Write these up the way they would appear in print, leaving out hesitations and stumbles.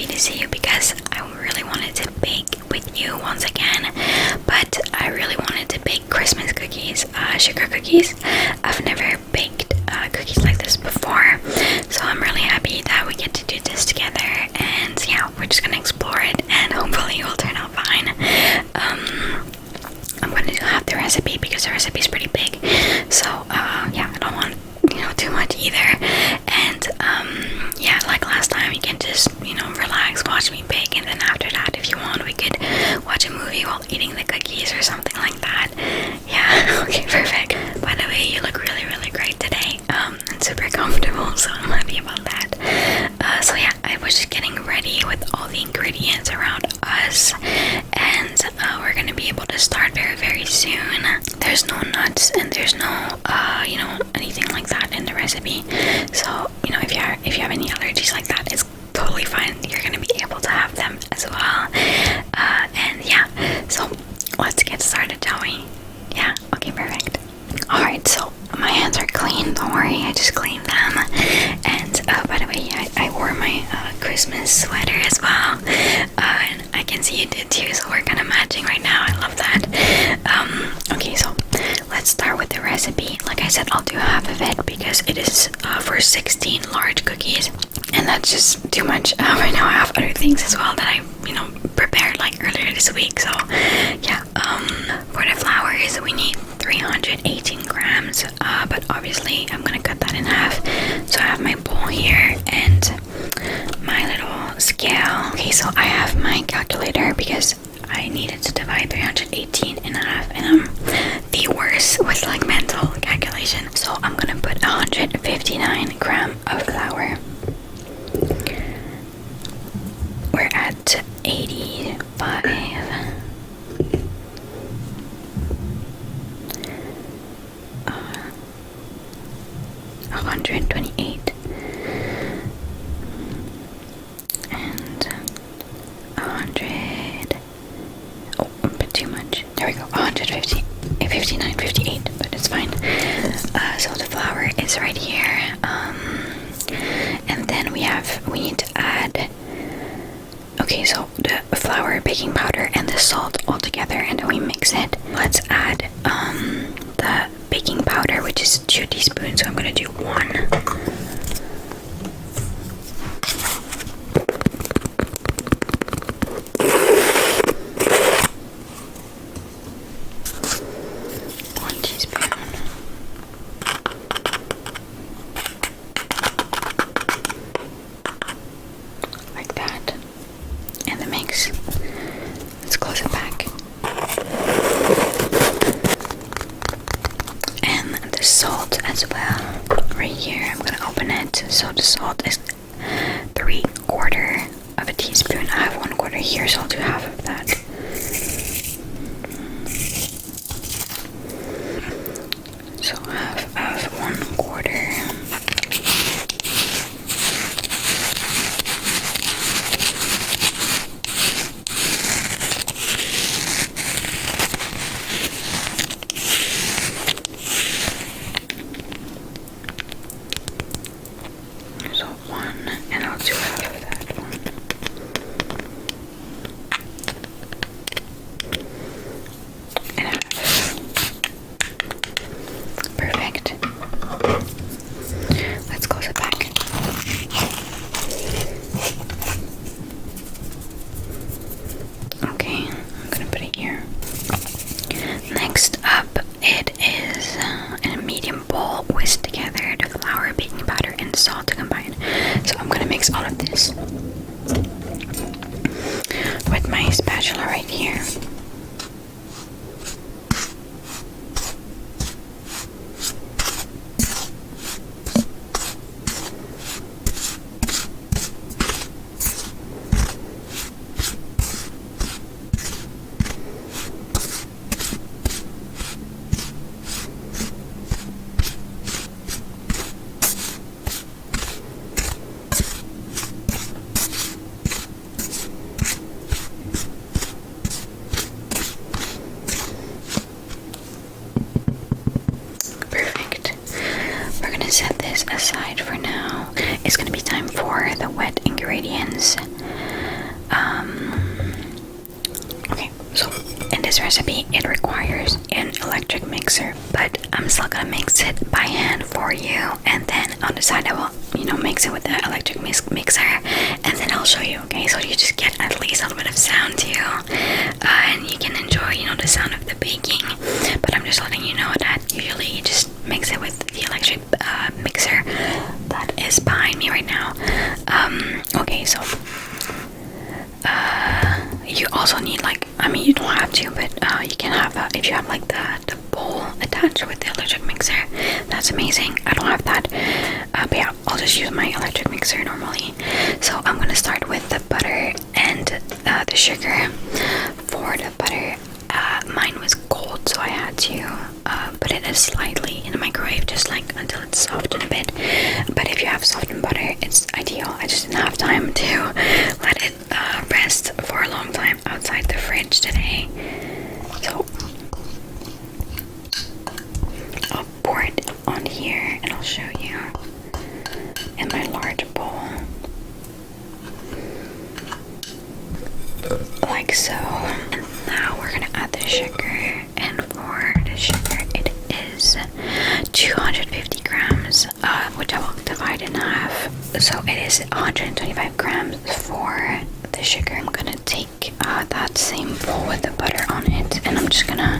happy to see you because I really wanted to bake with you once again, but I really wanted to bake Christmas cookies, sugar cookies. I've never baked cookies like this before, so I'm really happy that we get to do this together, and yeah, we're just gonna explore it and hopefully it will turn out fine. I'm gonna have the recipe because the recipe is pretty big, so yeah, I don't want too much either. And yeah, like last time, you can just relax, watch me bake, and then after that, if you want, we could watch a movie while eating the cookies or something like that. Yeah. Okay, perfect. By the way, you look really great today, and super comfortable, so I'm happy about that. So yeah, I was just getting ready with all the ingredients around us, and we're gonna be able to start very soon. There's no nuts and there's no anything like that in the recipe, so if you have any allergies like that, it's totally fine. You're gonna be able to have them as well. And yeah, so let's get started, shall we? Yeah, okay, perfect. Alright, so my hands are clean, don't worry, I just cleaned them. And by the way, I wore my Christmas sweater as well, and I can see you did too, so we're kind of matching right now. I love that. Okay, so let's start with the recipe. Like I said, I'll do half of it because it is for 16 large cookies, and that's just too much. Right now I have other things as well that I prepared like earlier this week, so yeah. For the flours, we need 318 grams, but obviously I'm gonna cut that in half. So I have my bowl here and my little scale. Okay, so I have my calculator because I needed to divide 318 in half, and I'm the worst with like mental calculation. So I'm gonna put 159 grams of flour. We're at 85. 128 and 100. Oh, a bit too much. There we go. 150, 59, 58, but it's fine. So the flour is right here. And then we need to add. Okay, so the flour, baking powder, and the salt all together, and then we mix it. Let's add the baking powder, which is 2 teaspoons. So I'm gonna do 1. Like that. And the mix. Let's close it back. And the salt as well. Right here, I'm gonna open it. So the salt is 3/4 of a teaspoon. I have 1/4 here, so I'll do half of that. So half of 1/4. So 1, and I'll do half of that one. And half. Perfect. Let's close it back. Okay, I'm gonna put it here. Next up, it is in a medium bowl, whisk together the flour, baking powder, and salt to combine. So I'm gonna mix all of this with my spatula right here. this recipe, it requires an electric mixer, but I'm still gonna mix it by hand for you, and then on the side I will, you know, mix it with the electric mixer, and then I'll show you, okay? So you just get at least a little bit of sound too, and you can enjoy, you know, the sound of the baking. But I'm just letting you know that usually you just mix it with the electric mixer that is behind me right now. Okay, so you also need, like, I mean, you don't have to, but you can have if you have like the bowl attached with the electric mixer, that's amazing. I don't have that, but yeah, I'll just use my electric mixer normally. So I'm gonna start with the butter and the sugar. For the butter, mine was cold, so I had to put it slightly in the microwave, just like until it's softened a bit. But if you have softened butter, it's ideal. I just didn't have time to let it rest for a long time outside the fridge today. So I'll pour it on here and I'll show you in my large bowl, like so. And now we're gonna add the sugar, and for the sugar it is 250 grams, which I will divide in half. So it is 125 grams for the sugar. I'm gonna take that same bowl with the butter on it, and I'm just gonna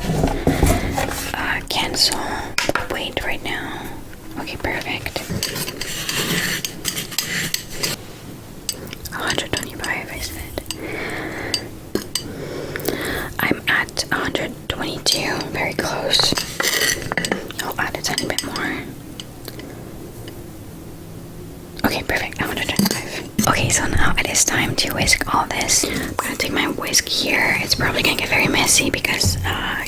cancel the weight right now. Okay, perfect. 125 I said. I'm at 122, very close. I'll add a tiny bit more. Okay, perfect, 125. Okay, so now it is time to whisk all this. I'm gonna take my whisk here. It's probably gonna get very messy because,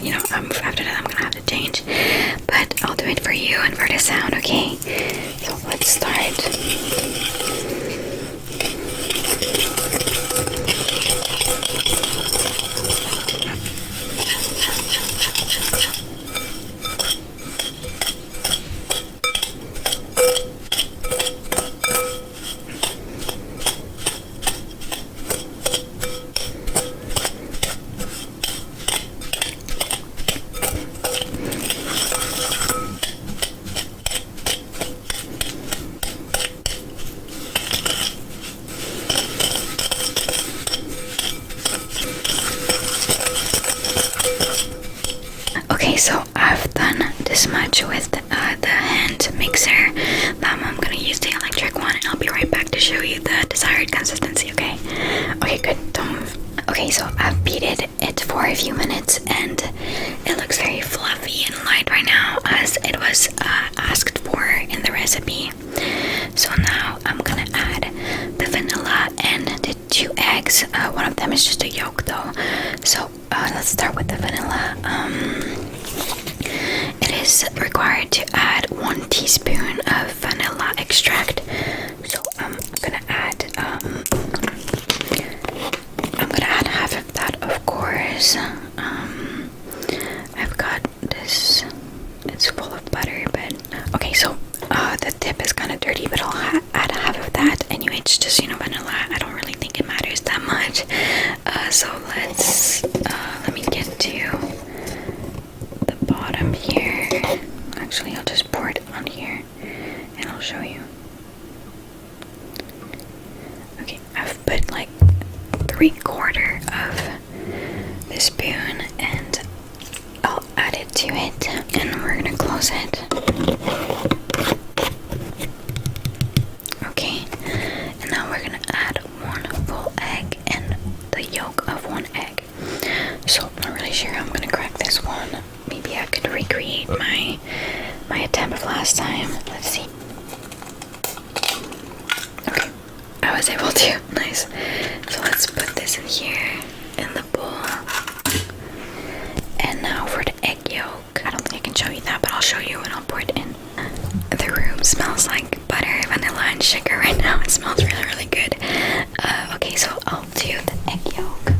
you know, after that I'm gonna have to change. But I'll do it for you and for the sound, okay? So let's start. Okay, so I've done this much with the hand mixer. Now I'm gonna use the electric one, and I'll be right back to show you the desired consistency, okay? Okay, good, don't move. Okay, so I've beaten it for a few minutes, and it looks very fluffy and light right now, as it was asked for in the recipe. So now I'm gonna add the vanilla and the 2 eggs. One of them is just a yolk though. So let's start with the vanilla. It is required to add 1 teaspoon of vanilla extract. So I'm gonna add half of that, of course. I've got this. It's full of butter, but okay. So the tip is kind of dirty, but I'll add half of that anyway. It's just, you know, vanilla. I don't really think it matters that much. So let me get to the bottom here. Actually, I'll just pour it on here and I'll show you. Okay, I've put like 3/4 of the spoon, and I'll add it to it, and we're gonna close it. Okay, and now we're gonna add 1 full egg and the yolk of 1 egg. So I'm not really sure how I'm gonna crack this one. Maybe I could recreate my attempt of last time. Let's see. Okay, I was able to. Nice. So let's put this in here in the bowl. And now for the egg yolk. I don't think I can show you that, but I'll show you and I'll pour it in. The room smells like butter, vanilla, and sugar right now. It smells really, really good. Okay, so I'll do the egg yolk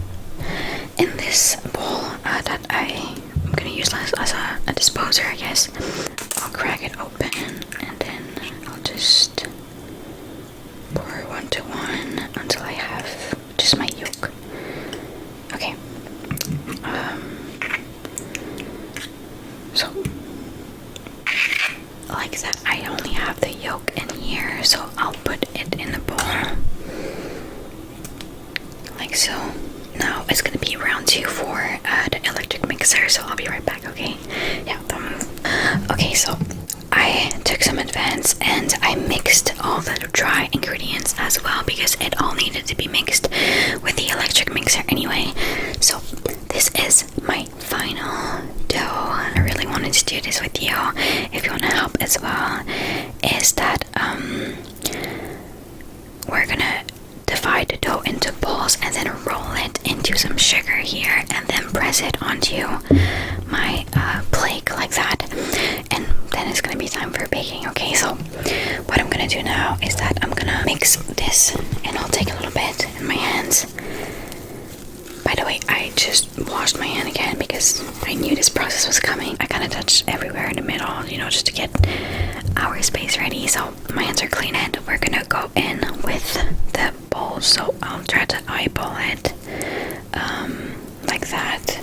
in this bowl that I'm gonna use as a disposer, I guess. I'll crack it open, and then I'll just pour 1 to 1 until I have just my yolk. Okay. like so. Now it's gonna be round 2 for the electric mixer, so I'll be right back, okay? Yeah, don't move. Okay, so I took some advance and I mixed all the dry ingredients as well because it all needed to be mixed with the electric mixer anyway. So this is my final dough. I really wanted to do this with you if you want to help as well. Is that we're gonna divide the dough into balls and then roll it into some sugar here and then press it onto my plate like that, and then it's gonna be time for baking. Okay, so what I'm gonna do now is that I'm gonna mix this, and I'll take a little bit in my hands. By the way, I just washed my hand again because I knew this process was coming. I kind of touched everywhere in the middle, you know, just to get our space ready. So my hands are clean and we're gonna go in with the bowl. So I'll try to eyeball it like that.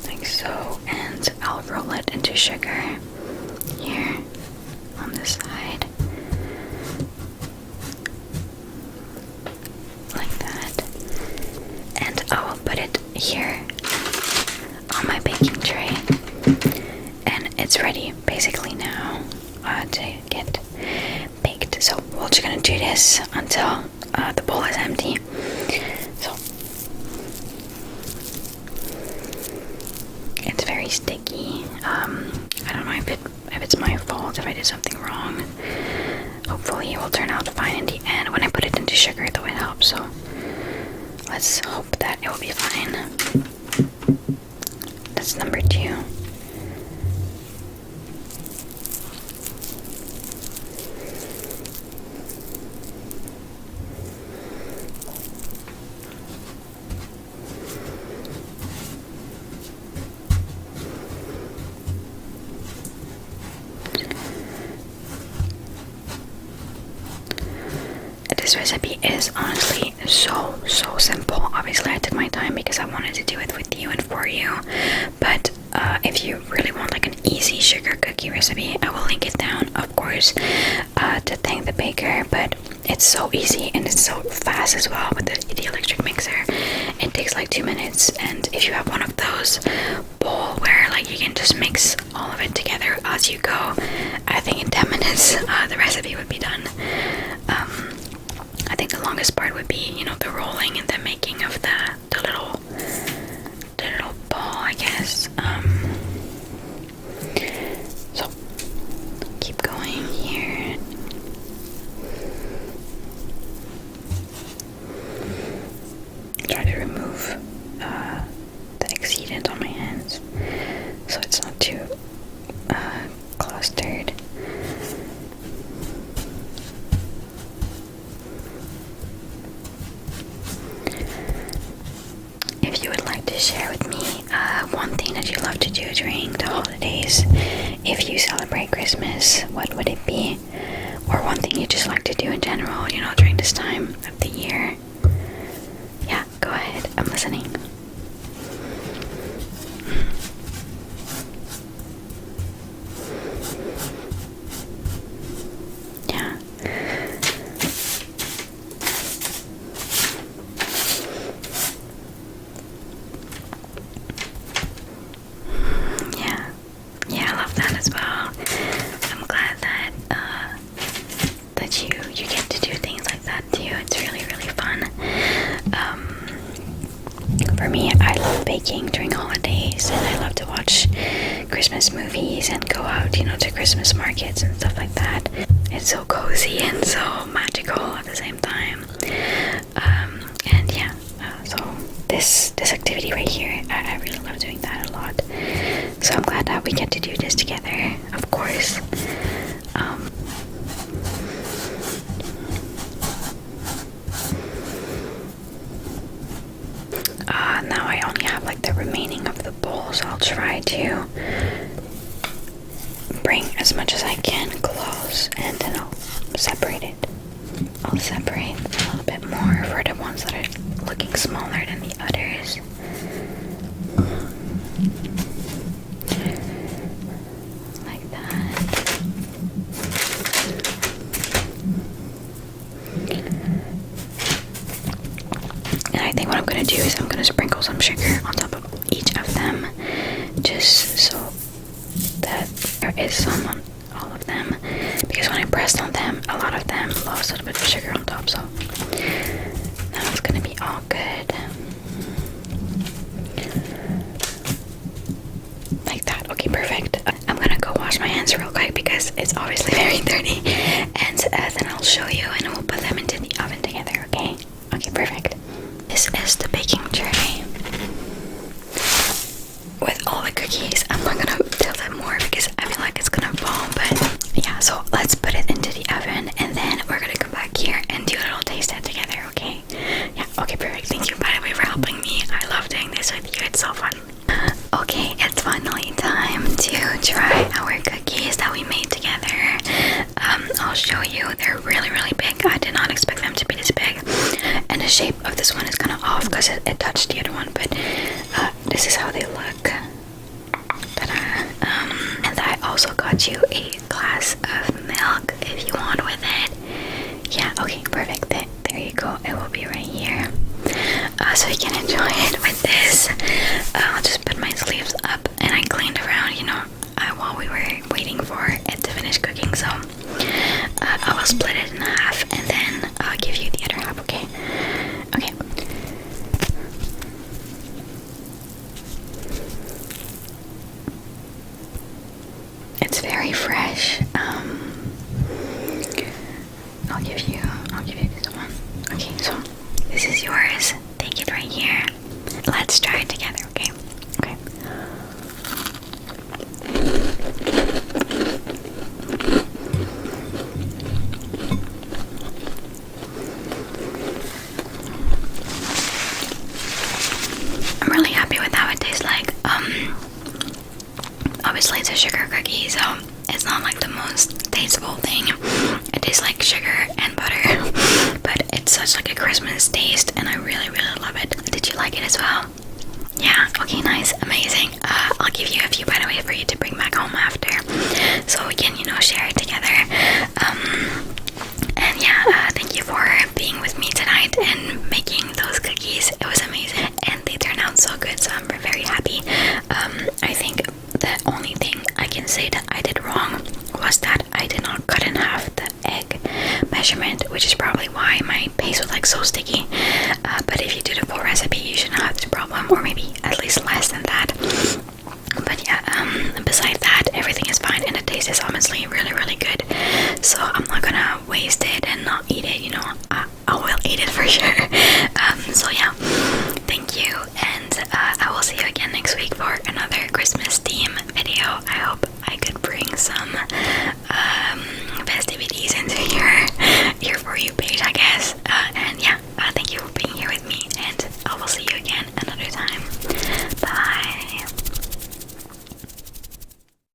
Like so, and I'll roll it into sugar here on this side like that, and I will put it here on my baking tray, and it's ready basically now to get baked. So we're just gonna do this until the bowl is empty. So it's very sticky. I don't know if it's my fault, if I did something wrong. Hopefully it will turn out fine in the end. When I put it into sugar though, it helps, so let's hope that it will be fine. That's number 2. This recipe is honestly so simple. Obviously I took my time because I wanted to do it with you and for you, but if you really want like an easy sugar cookie recipe, I will link it down, of course, to thank the baker. But it's so easy and it's so fast as well with the electric mixer. It takes like 2 minutes, and if you have one of those bowl where like you can just mix all of it together as you go, I think in 10 minutes the recipe would be done. I think the longest part would be, you know, the rolling and the making of the little ball, I guess. So keep going here. Try to remove the exceedant on my hands so it's not too clustered. If you would like to share with me one thing that you love to do during the holidays, if you celebrate Christmas, what would it be? Or one thing you just like to do in general, you know, during this time of the year. Yeah, go ahead, I'm listening. Yeah. Yeah, I love that as well. I'm glad that that you get to do things like that too. It's really fun. For me, I love baking during holidays, and I love to watch Christmas movies and go out, you know, to Christmas markets and stuff like that. It's so cozy and so magical at the same time. And yeah, so this activity right here, I really love doing that a lot. So I'm glad that we get to do this together, of course. Now I only have like the remaining of the bowl, so I'll try to bring as much as I can close, and then I'll separate it. I'll separate a little bit more for the ones that are looking smaller than the others. sprinkle some sugar on top of each of them, just so that there is some on all of them, because when I pressed on them, a lot of them lost a little bit of sugar on top, so now it's gonna be all good. Like that. Okay, perfect. I'm gonna go wash my hands real quick because it's obviously very dirty, and then I'll show you and we'll put them into the oven together, okay? Okay, perfect. This is the baking tray with all the cookies. I'm not gonna tilt them more because I feel like it's gonna fall, but yeah, so let's put it into the oven and then we're gonna come back here and do a little taste test together, okay? Yeah, okay, perfect. Thank you, by the way, for helping me. I love doing this with you. It's so fun. Okay, it's finally time to try our cookies that we made together. I'll show you. They're really, really big. I did not expect them to be this big. And the shape of this one is kind of off because it touched the other one, but this is how they look. Ta-da. And I also got you a glass of milk if you want with it. Yeah, okay, perfect. There you go. It will be right here. So you can enjoy it with this. I'll just put my sleeves up, and I cleaned around, you know, while we were waiting for it to finish cooking, so I will split it in half and then I'll give you the other half, okay? Okay. It's very fresh. I'll give you this one. Okay, so this is yours. Take it right here. Let's try it together, okay? Okay. I'm really happy with how it tastes like. Obviously it's a sugar cookie, so it's not like the most tasteful thing. It tastes like sugar and butter, but it's such like a Christmas taste, and I really, really love it. Did you like it as well? Yeah, okay, nice, amazing. I'll give you a few, by the way, for you to bring back home after, so we can, you know, share it together. And yeah, thank you for being with me tonight and making those cookies. It was amazing, and they turned out so good, so I'm very happy. I think the only thing I can say that I did wrong was that I did not cut in half the egg measurement, which is probably why my paste was like so sticky. But if you do the full recipe, you shouldn't have this problem, or maybe at least less than that. But yeah, besides that, everything is fine, and the taste is honestly really, really good. So I'm